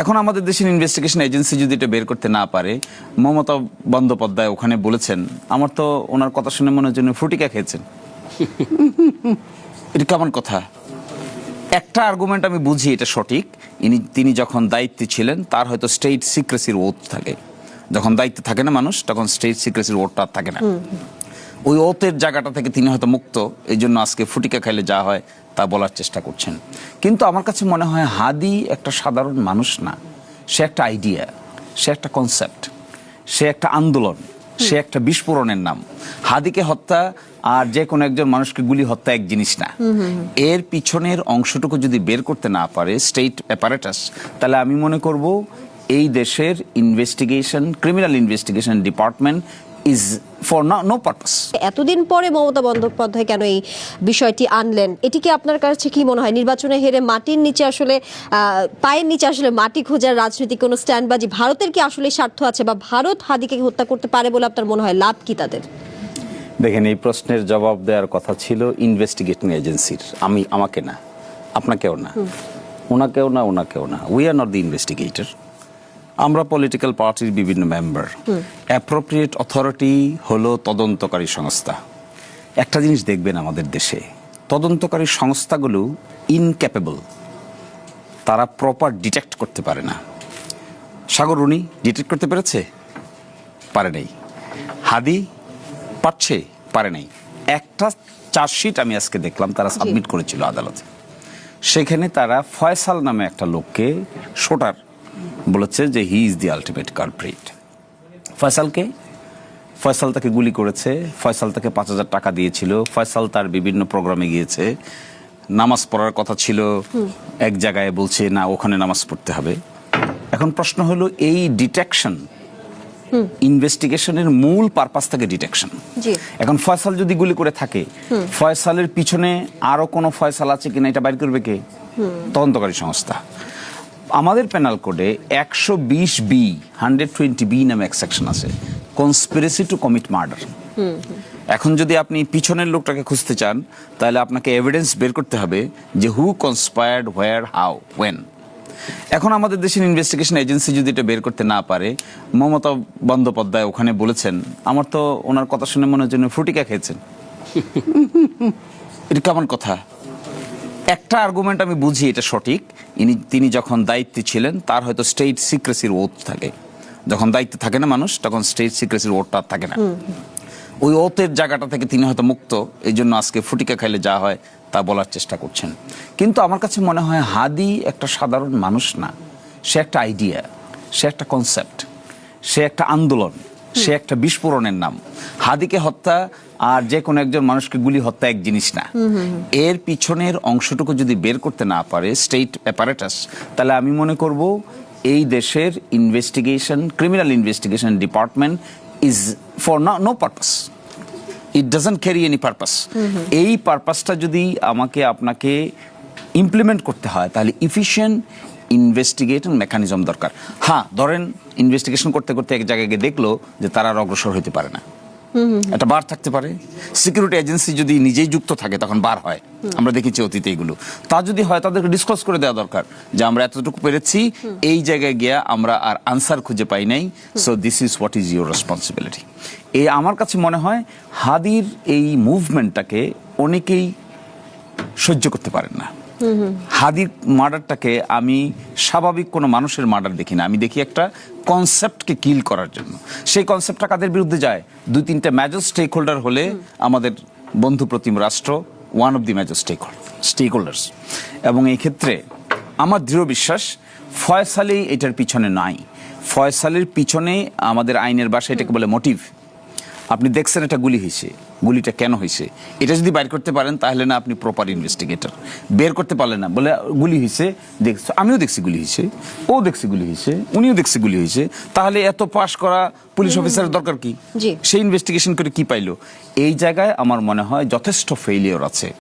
এখন আমাদের দেশের ইনভেস্টিগেশন এজেন্সি যদি এটা বের করতে না পারে, মমতা বন্দ্যোপাধ্যায় ওখানে বলেছেন, আমার তো ওনার কথা শুনে মনে হচ্ছে ফ্রুটিকা খেয়েছেন। এটা কেমন কথা? একটা আর্গুমেন্ট আমি বুঝি, এটা সঠিক। তিনি যখন দায়িত্বে ছিলেন তার হয়তো স্টেট সিক্রেসির ওথ থাকে, যখন দায়িত্বে থাকে না মানুষ তখন স্টেট সিক্রেসির ওথটা থাকে না। ওই ওথের জায়গাটা থেকে তিনি হয়তো মুক্ত, এই জন্য আজকে ফুটিকা খাইলে যা হয় তা বলার চেষ্টা করছেন। কিন্তু আমার কাছে মনে হয় হাদি একটা সাধারণ মানুষ না, সে একটা আইডিয়া, সে একটা কনসেপ্ট, সে একটা আন্দোলন, সে একটা বিস্ফোরণের নাম। হাদিকে হত্যা আর যে কোনো একজন মানুষকে গুলি হত্যা এক জিনিস না। এর পিছনের অংশটুকু যদি বের করতে না পারে স্টেট অ্যাপারেটাস, তাহলে আমি মনে করব এই দেশের investigation, criminal investigation department is for no purpose. এতদিন পরে মমতা বন্দ্যোপাধ্যায় কেন এই বিষয়টি আনলেন, এটি কি আপনার কাছে কি মনে হয় নির্বাচনে হেরে মাটির নিচে আসলে পায়ের নিচে আসলে মাটি খোঁজার রাজনৈতিক কোনো স্ট্যান্ডবাজি? ভারতের কি আসলে স্বার্থ আছে বা ভারত হাদিকে হত্যা করতে পারে বলে আপনার মনে হয়? লাভ কি তাদের? দেখেন, এই প্রশ্নের জবাব দেওয়ার কথা ছিল ইনভেস্টিগেটিং এজেন্সির, আমাকে না, আপনাকেও না, ওনাকেও না, ওনাকেও না। We are not the investigator. আমরা পলিটিক্যাল পার্টির বিভিন্ন মেম্বার। অ্যাপ্রোপ্রিয়েট অথরিটি হলো তদন্তকারী সংস্থা। একটা জিনিস দেখবেন আমাদের দেশে, তদন্তকারী সংস্থাগুলো ইনক্যাপেবল, তারা প্রপার ডিটেক্ট করতে পারে না। সাগর রুনি ডিটেক্ট করতে পেরেছে? পারে নাই। হাদি পারছে? পারে নাই। একটা চার্জশিট আমি আজকে দেখলাম তারা সাবমিট করেছিল আদালতে, সেখানে তারা ফয়সাল নামে একটা লোককে শোটার বলেছে যে he is the ultimate culprit. ফয়সালকে, ফয়সাল তাকে গুলি করেছে, ফয়সাল তাকে 5,000 টাকা দিয়েছিল, ফয়সাল তার বিভিন্ন প্রোগ্রামে গিয়েছে, নামাজ পড়ার কথা ছিল, এক জায়গায় বলছে না ওখানে নামাজ পড়তে হবে। এখন প্রশ্ন হলো এই ডিটেকশন, ইনভেস্টিগেশনের মূল পারপাস থাকে ডিটেকশন। এখন ফয়সাল যদি গুলি করে থাকে, ফয়সালের পিছনে আরো কোনো ফয়সাল আছে কিনা এটা বাইর করবে কে? তদন্তকারী সংস্থা। আমাদের পেনাল কোডে 120B 120B নামে এক সেকশন আছে, কনস্পিরেসি টু কমিট মার্ডার। এখন যদি আপনি পিছনের লোকটাকে খুঁজতে চান, তাহলে আপনাকে এভিডেন্স বের করতে হবে যে হু কনস্পায়ার্ড, হোয়ার, হাউ, ওয়েন। এখন আমাদের দেশের ইনভেস্টিগেশন এজেন্সি যদি এটা বের করতে না পারে, মমতা বন্দ্যোপাধ্যায় ওখানে বলেছেন, আমার তো ওনার কথা শুনে মনে হচ্ছে ফ্রুটিকা খেয়েছেন। এটা কেমন কথা? একটা আর্গুমেন্ট আমি বুঝি, এটা সঠিক। তিনি যখন দায়িত্বে ছিলেন তার হয়তো স্টেট সিক্রেসির ওথ থাকে, যখন দায়িত্বে থাকে না মানুষ তখন স্টেট সিক্রেসির ওথটা থাকে না। ওই ওথের জায়গাটা থেকে তিনি হয়তো মুক্ত, এই জন্য আজকে ফুটিকা খাইলে যা হয় তা বলার চেষ্টা করছেন। কিন্তু আমার কাছে মনে হয় হাদি একটা সাধারণ মানুষ না, সে একটা আইডিয়া, সে একটা কনসেপ্ট, সে একটা আন্দোলন, সে একটা বিস্ফোরণের নাম। হাদিকে হত্যা আর যে কোনো একজন মানুষকে গুলি হত্যা এক জিনিস না। এর পিছনের অংশটুকু যদি বের করতে না পারে স্টেট অ্যাপারেটাস, তাহলে আমি মনে করব এই দেশের investigation, criminal investigation department is for no purpose. It doesn't carry any purpose. এই পারপাসটা যদি আমাকে আপনাকে ইমপ্লিমেন্ট করতে হয়, তাহলে ইফিশিয়েন্ট ইনভেস্টিগেশন মেকানিজম দরকার। হ্যাঁ, ধরেন ইনভেস্টিগেশন করতে করতে এক জায়গায় গিয়ে দেখলো যে তারা আর অগ্রসর হতে পারে না, একটা বার থাকতে পারে। সিকিউরিটি এজেন্সি যদি নিজেই যুক্ত থাকে তখন বার হয়, আমরা দেখেছি অতীতে এগুলো। তা যদি হয় তাদেরকে ডিসক্লোজ করে দেওয়া দরকার যে আমরা এতটুকু পেরেছি, এই জায়গায় গিয়া আমরা আর আনসার খুঁজে পাই নাই, so this is what is your responsibility. আমার কাছে মনে হয় হাদির এই মুভমেন্টটাকে অনেকেই সহ্য করতে পারেন না। হাদির মার্ডারটাকে আমি স্বাভাবিক কোনো মানুষের মার্ডার দেখি না, আমি দেখি একটা কনসেপ্টকে কিল করার জন্য। সেই কনসেপ্টটা কাদের বিরুদ্ধে যায়? 2-3টে মেজর স্টেক হোল্ডার হলে আমাদের বন্ধু প্রতিম রাষ্ট্র one of the major stakeholders. এবং এই ক্ষেত্রে আমার দৃঢ় বিশ্বাস ফয়সালই এটার পিছনে নাই। ফয়সালের পিছনে আমাদের আইনের ভাষায় এটাকে বলে মোটিভ। আপনি দেখছেন এটা গুলি হয়েছে, গুলিটা কেন হয়েছে এটা যদি বাইর করতে পারেন তাহলে না আপনি প্রপার ইনভেস্টিগেটর। বের করতে পারলেন না, বলে গুলি হয়েছে, দেখছো, আমিও দেখছি গুলি হয়েছে, ও দেখছি গুলি হয়েছে, উনিও দেখছি গুলি হয়েছে, তাহলে এত পাশ করা পুলিশ অফিসারের দরকার কি? সেই ইনভেস্টিগেশন করে কি পাইলো? এই জায়গায় আমার মনে হয় যথেষ্ট ফেইলিওর আছে।